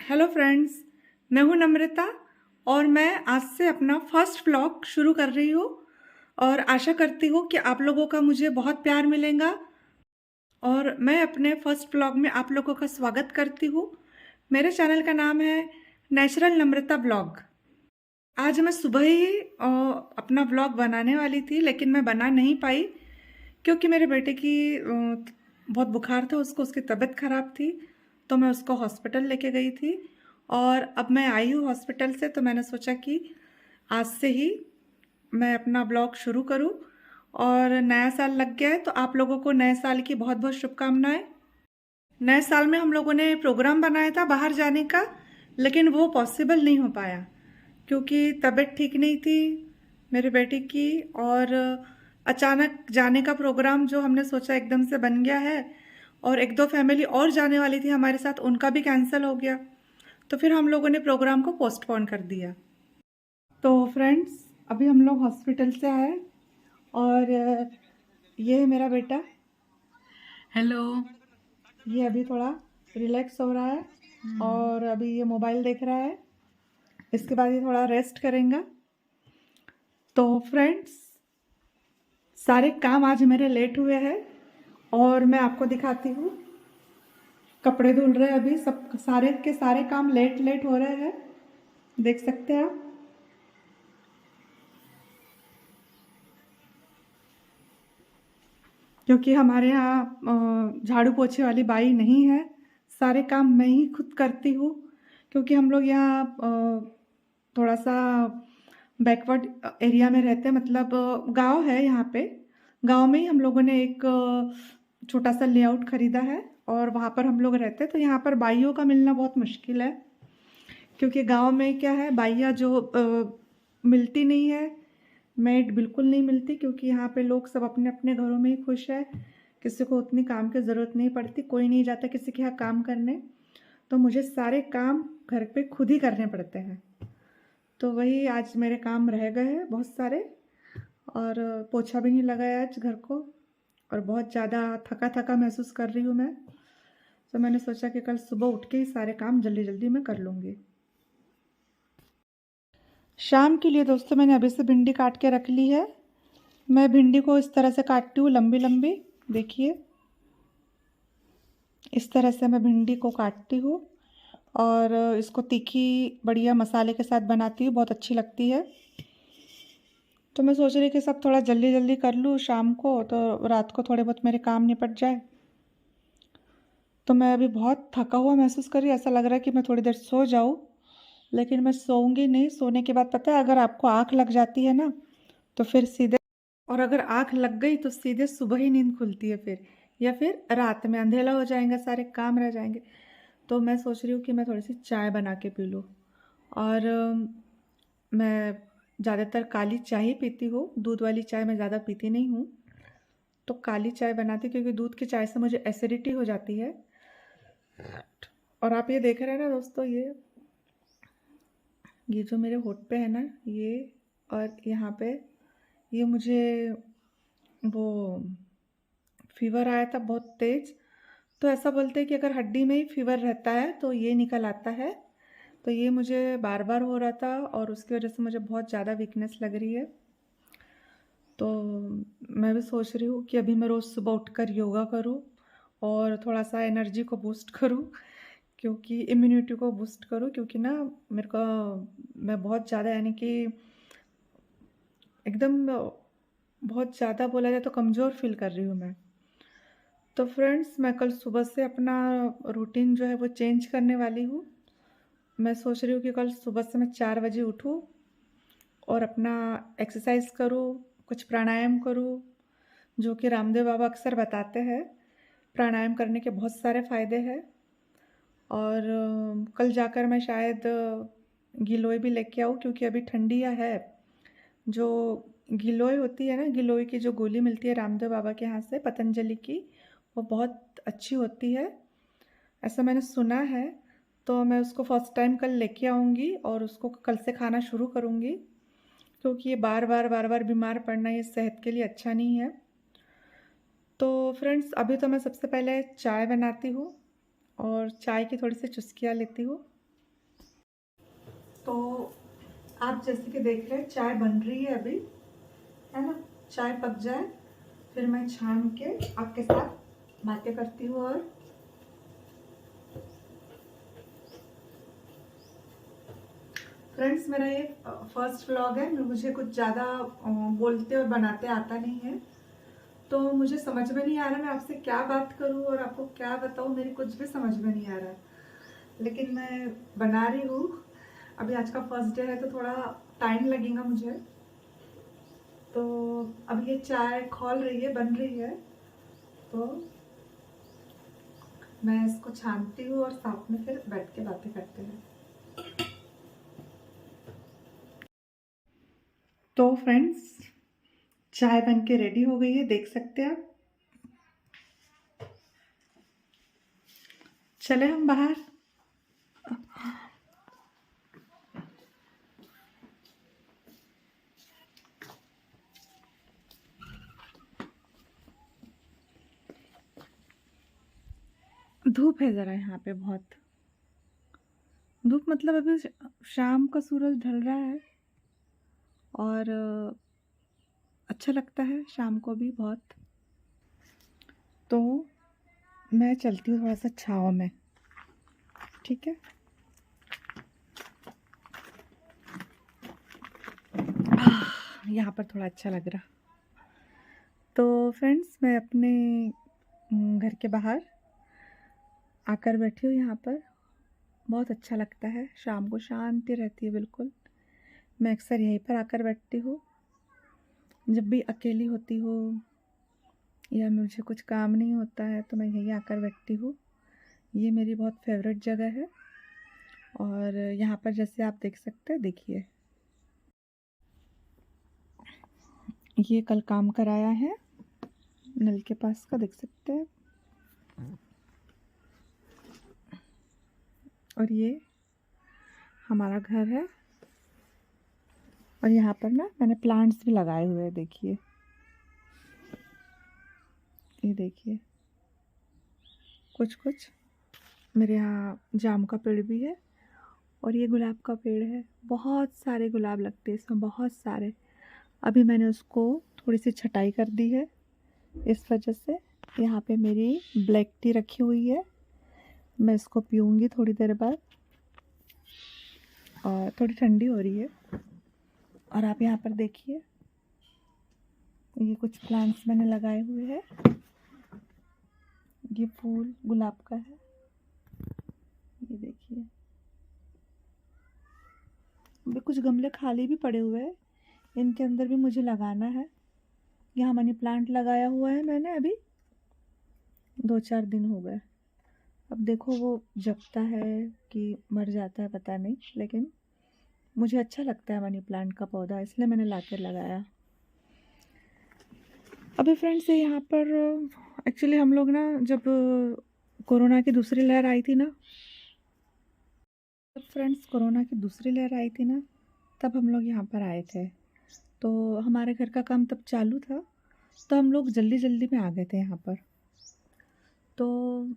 Hello friends, मैं हूं नम्रता और मैं आज से अपना फर्स्ट व्लॉग शुरू कर रही हूं और आशा करती हूं कि आप लोगों का मुझे बहुत प्यार मिलेगा और मैं अपने फर्स्ट व्लॉग में आप लोगों का स्वागत करती हूं। मेरे चैनल का नाम है नेचुरल नम्रता ब्लॉग। आज मैं सुबह ही अपना व्लॉग बनाने वाली थी लेकिन मैं बना नहीं पाई क्योंकि मेरे बेटे की बहुत बुखार था, उसकी तबीयत ख़राब थी तो मैं उसको हॉस्पिटल लेके गई थी और अब मैं आई हूँ हॉस्पिटल से तो मैंने सोचा कि आज से ही मैं अपना ब्लॉग शुरू करूँ और नया साल लग गया है तो आप लोगों को नए साल की बहुत बहुत शुभकामनाएं। नए साल में हम लोगों ने प्रोग्राम बनाया था बाहर जाने का लेकिन वो पॉसिबल नहीं हो पाया क्योंकि तबीयत ठीक नहीं थी मेरे बेटे की और अचानक जाने का प्रोग्राम जो हमने सोचा एकदम से बन गया है और एक दो फैमिली और जाने वाली थी हमारे साथ, उनका भी कैंसिल हो गया तो फिर हम लोगों ने प्रोग्राम को पोस्टपोन कर दिया। तो फ्रेंड्स, अभी हम लोग हॉस्पिटल से आए और ये है मेरा बेटा। हेलो। ये अभी थोड़ा रिलैक्स हो रहा है और अभी ये मोबाइल देख रहा है, इसके बाद ये थोड़ा रेस्ट करेगा। तो फ्रेंड्स, सारे काम आज मेरे लेट हुए हैं और मैं आपको दिखाती हूँ। कपड़े धुल रहे हैं अभी, सब सारे के सारे काम लेट लेट हो रहे हैं, देख सकते हैं आप। क्योंकि हमारे यहाँ झाड़ू पोछे वाली बाई नहीं है, सारे काम मैं ही खुद करती हूँ क्योंकि हम लोग यहाँ थोड़ा सा बैकवर्ड एरिया में रहते हैं, मतलब गांव है यहाँ पे। गांव में ही हम लोगों ने एक छोटा सा लेआउट खरीदा है और वहाँ पर हम लोग रहते हैं तो यहाँ पर बाइयों का मिलना बहुत मुश्किल है क्योंकि गांव में क्या है, बाइयाँ जो मिलती नहीं है, मेड बिल्कुल नहीं मिलती क्योंकि यहाँ पे लोग सब अपने अपने घरों में ही खुश है, किसी को उतनी काम की ज़रूरत नहीं पड़ती, कोई नहीं जाता किसी के यहाँ काम करने। तो मुझे सारे काम घर पे खुद ही करने पड़ते हैं। तो वही आज मेरे काम रह गए हैं बहुत सारे और पोछा भी नहीं लगाया आज घर को और बहुत ज़्यादा थका थका महसूस कर रही हूँ मैं। तो मैंने सोचा कि कल सुबह उठ के ही सारे काम जल्दी जल्दी मैं कर लूँगी। शाम के लिए दोस्तों मैंने अभी से भिंडी काट के रख ली है। मैं भिंडी को इस तरह से काटती हूँ लंबी लंबी, देखिए इस तरह से मैं भिंडी को काटती हूँ और इसको तीखी बढ़िया मसाले के साथ बनाती हूँ, बहुत अच्छी लगती है। तो मैं सोच रही कि सब थोड़ा जल्दी जल्दी कर लूँ शाम को तो रात को थोड़े बहुत मेरे काम निपट जाए। तो मैं अभी बहुत थका हुआ महसूस कर रही हूँ, ऐसा लग रहा है कि मैं थोड़ी देर सो जाऊँ लेकिन मैं सोऊंगी नहीं। सोने के बाद पता है, अगर आपको आँख लग जाती है ना तो फिर सीधे, और अगर आँख लग गई तो सीधे सुबह ही नींद खुलती है फिर, या फिर रात में अंधेला हो जाएगा, सारे काम रह जाएंगे। तो मैं सोच रही हूँ कि मैं थोड़ी सी चाय बना के पी लूँ और मैं ज़्यादातर काली चाय ही पीती हूँ, दूध वाली चाय मैं ज़्यादा पीती नहीं हूँ। तो काली चाय बनाती क्योंकि दूध की चाय से मुझे एसिडिटी हो जाती है। और आप ये देख रहे हैं ना दोस्तों, ये जो मेरे होठ पे है ना, ये और यहाँ पे, ये मुझे वो फीवर आया था बहुत तेज। तो ऐसा बोलते हैं कि अगर हड्डी में ही फीवर रहता है तो ये निकल आता है। तो ये मुझे बार बार हो रहा था और उसकी वजह से मुझे बहुत ज़्यादा वीकनेस लग रही है। तो मैं भी सोच रही हूँ कि अभी मैं रोज़ सुबह उठकर योगा करूँ और थोड़ा सा एनर्जी को बूस्ट करूँ, क्योंकि इम्यूनिटी को बूस्ट करूँ, क्योंकि ना मेरे को, मैं बहुत ज़्यादा यानी कि एकदम बहुत ज़्यादा बोला जाए तो कमज़ोर फील कर रही हूँ मैं। तो फ्रेंड्स, मैं कल सुबह से अपना रूटीन जो है वो चेंज करने वाली हूँ। मैं सोच रही हूँ कि कल सुबह से मैं 4 बजे उठूँ और अपना एक्सरसाइज करूँ, कुछ प्राणायाम करूँ, जो कि रामदेव बाबा अक्सर बताते हैं। प्राणायाम करने के बहुत सारे फ़ायदे हैं और कल जाकर मैं शायद गिलोय भी लेके आऊँ क्योंकि अभी ठंडियाँ है। जो गिलोय होती है ना, गिलोय की जो गोली मिलती है रामदेव बाबा के यहाँ से, पतंजलि की, वो बहुत अच्छी होती है, ऐसा मैंने सुना है। तो मैं उसको फर्स्ट टाइम कल लेके आऊँगी और उसको कल से खाना शुरू करूँगी क्योंकि ये बार बार बीमार पड़ना ये सेहत के लिए अच्छा नहीं है। तो फ्रेंड्स, अभी तो मैं सबसे पहले चाय बनाती हूँ और चाय की थोड़ी सी चुस्कियाँ लेती हूँ। तो आप जैसे कि देख रहे हैं चाय बन रही है अभी, है ना। चाय पक जाए फिर मैं छान के आपके साथ बातें करती हूँ। और फ्रेंड्स, मेरा ये फर्स्ट व्लॉग है, मुझे कुछ ज़्यादा बोलते और बनाते आता नहीं है, तो मुझे समझ में नहीं आ रहा मैं आपसे क्या बात करूँ और आपको क्या बताऊँ, मेरी कुछ भी समझ में नहीं आ रहा है। लेकिन मैं बना रही हूँ। अभी आज का फर्स्ट डे है तो थोड़ा टाइम लगेगा मुझे। तो अब ये चाय खौल रही है, बन रही है, तो मैं इसको छानती हूँ और साथ में फिर बैठ के बातें करते हैं। तो फ्रेंड्स, चाय बन के रेडी हो गई है, देख सकते हैं आप। चले हम बाहर। धूप है ज़रा यहाँ पे बहुत। धूप मतलब अभी शाम का सूरज ढल रहा है और अच्छा लगता है शाम को भी बहुत। तो मैं चलती हूँ थोड़ा सा छाँव में, ठीक है। यहाँ पर थोड़ा अच्छा लग रहा। तो फ्रेंड्स, मैं अपने घर के बाहर आकर बैठी हूँ यहाँ पर। बहुत अच्छा लगता है, शाम को शांति रहती है बिल्कुल। मैं अक्सर यहीं पर आकर बैठती हूँ जब भी अकेली होती हूँ या मुझे कुछ काम नहीं होता है, तो मैं यहीं आकर बैठती हूँ। ये मेरी बहुत फेवरेट जगह है। और यहाँ पर जैसे आप देख सकते हैं, देखिए ये कल काम कराया है नल के पास का, देख सकते हैं। और ये हमारा घर है और यहाँ पर ना मैंने प्लांट्स भी लगाए हुए हैं, देखिए। ये देखिए, कुछ कुछ मेरे यहाँ जाम का पेड़ भी है और ये गुलाब का पेड़ है। बहुत सारे गुलाब लगते हैं इसमें, बहुत सारे। अभी मैंने उसको थोड़ी सी छटाई कर दी है, इस वजह से यहाँ पे मेरी ब्लैक टी रखी हुई है। मैं इसको पीऊँगी थोड़ी देर बाद और थोड़ी ठंडी हो रही है। और आप यहाँ पर देखिए, ये कुछ प्लांट्स मैंने लगाए हुए हैं। ये फूल गुलाब का है, ये देखिए। अभी कुछ गमले खाली भी पड़े हुए हैं, इनके अंदर भी मुझे लगाना है। यहाँ मनी प्लांट लगाया हुआ है मैंने, अभी 2-4 दिन हो गए। अब देखो वो जगता है कि मर जाता है पता नहीं, लेकिन मुझे अच्छा लगता है मनी प्लांट का पौधा, इसलिए मैंने लाकर लगाया। अभी फ्रेंड्स, यहाँ पर एक्चुअली हम लोग ना, जब कोरोना की दूसरी लहर आई थी ना, तब हम लोग यहाँ पर आए थे। तो हमारे घर का काम तब चालू था, तो हम लोग जल्दी जल्दी में आ गए थे यहाँ पर। तो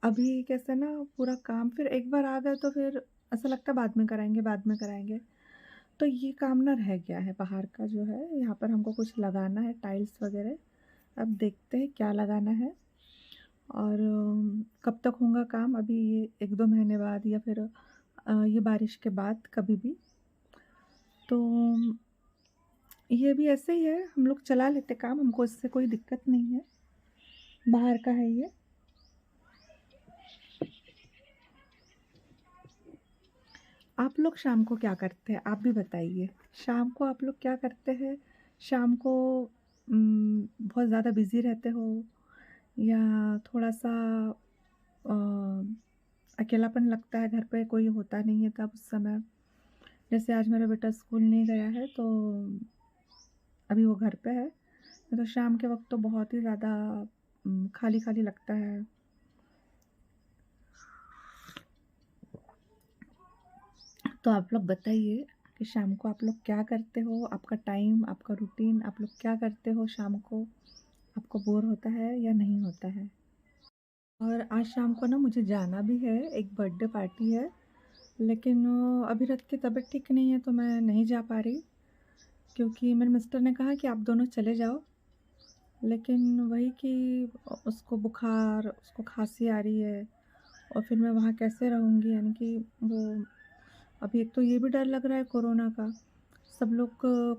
अभी कैसे ना, पूरा काम फिर एक बार आ गए तो फिर ऐसा लगता है बाद में कराएंगे, बाद में कराएंगे। तो ये काम ना रह गया है बाहर का जो है, यहाँ पर हमको कुछ लगाना है, टाइल्स वगैरह। अब देखते हैं क्या लगाना है और कब तक होगा काम। अभी ये 1-2 महीने बाद या फिर ये बारिश के बाद कभी भी। तो ये भी ऐसे ही है, हम लोग चला लेते काम, हमको इससे कोई दिक्कत नहीं है। बाहर का है ये। आप लोग शाम को क्या करते हैं, आप भी बताइए। शाम को आप लोग क्या करते हैं? शाम को बहुत ज़्यादा बिज़ी रहते हो या थोड़ा-सा अ, अकेलापन लगता है, घर पे कोई होता नहीं है तब उस समय? जैसे आज मेरा बेटा स्कूल नहीं गया है, तो अभी वो घर पे है। तो शाम के वक़्त तो बहुत ही ज़्यादा खाली-खाली लगता है। तो आप लोग बताइए कि शाम को आप लोग क्या करते हो? आपका टाइम, आपका रूटीन, आप लोग क्या करते हो शाम को? आपको बोर होता है या नहीं होता है? और आज शाम को ना मुझे जाना भी है, एक बर्थडे पार्टी है, लेकिन अभी रथ की तबीयत ठीक नहीं है तो मैं नहीं जा पा रही, क्योंकि मेरे मिस्टर ने कहा कि आप दोनों चले जाओ। लेकिन वही कि उसको बुखार, उसको खाँसी आ रही है और फिर मैं वहाँ कैसे रहूँगी? यानी कि वो अभी एक तो ये भी डर लग रहा है कोरोना का। सब लोग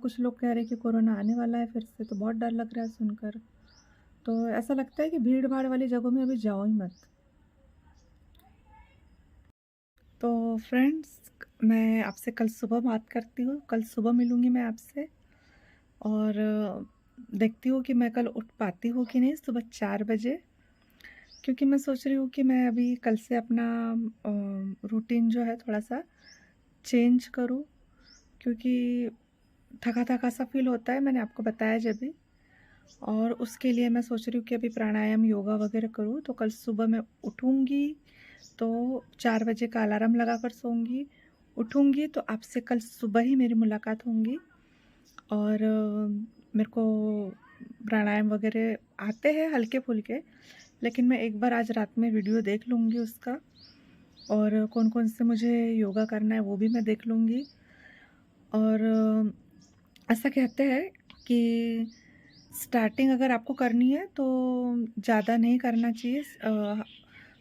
कुछ लोग कह रहे हैं कि कोरोना आने वाला है फिर से, तो बहुत डर लग रहा है सुनकर। तो ऐसा लगता है कि भीड़-भाड़ वाली जगहों में अभी जाओ ही मत। तो फ्रेंड्स, मैं आपसे कल सुबह बात करती हूँ, कल सुबह मिलूँगी मैं आपसे और देखती हूँ कि मैं कल उठ पाती हूँ कि नहीं सुबह 4 बजे। क्योंकि मैं सोच रही हूँ कि मैं अभी कल से अपना रूटीन जो है थोड़ा-सा चेंज करूँ, क्योंकि थका-थका सा फ़ील होता है, मैंने आपको बताया जब भी। और उसके लिए मैं सोच रही हूँ कि अभी प्राणायाम, योगा वगैरह करूँ, तो कल सुबह मैं उठूँगी, तो 4 बजे का अलार्म लगाकर सोऊँगी। उठूँगी तो आपसे कल सुबह ही मेरी मुलाकात होंगी और मेरे को प्राणायाम वगैरह आते हैं हल्के-फुल्के, लेकिन मैं एक बार आज रात में वीडियो देख लूँगी उसका और कौन-कौन से मुझे योगा करना है वो भी मैं देख लूँगी। और ऐसा कहते हैं कि स्टार्टिंग अगर आपको करनी है तो ज़्यादा नहीं करना चाहिए,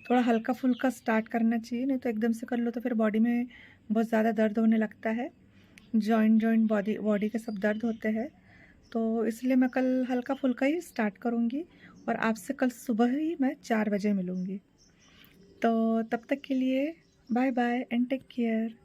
थोड़ा हल्का-फुल्का स्टार्ट करना चाहिए, नहीं तो एकदम से कर लो तो फिर बॉडी में बहुत ज़्यादा दर्द होने लगता है। जॉइंट-जॉइंट बॉडी बॉडी के सब दर्द होते हैं। तो इसलिए मैं कल हल्का-फुल्का ही स्टार्ट करूँगी और आपसे कल सुबह ही मैं 4 बजे मिलूँगी। तो तब तक के लिए bye bye and take care.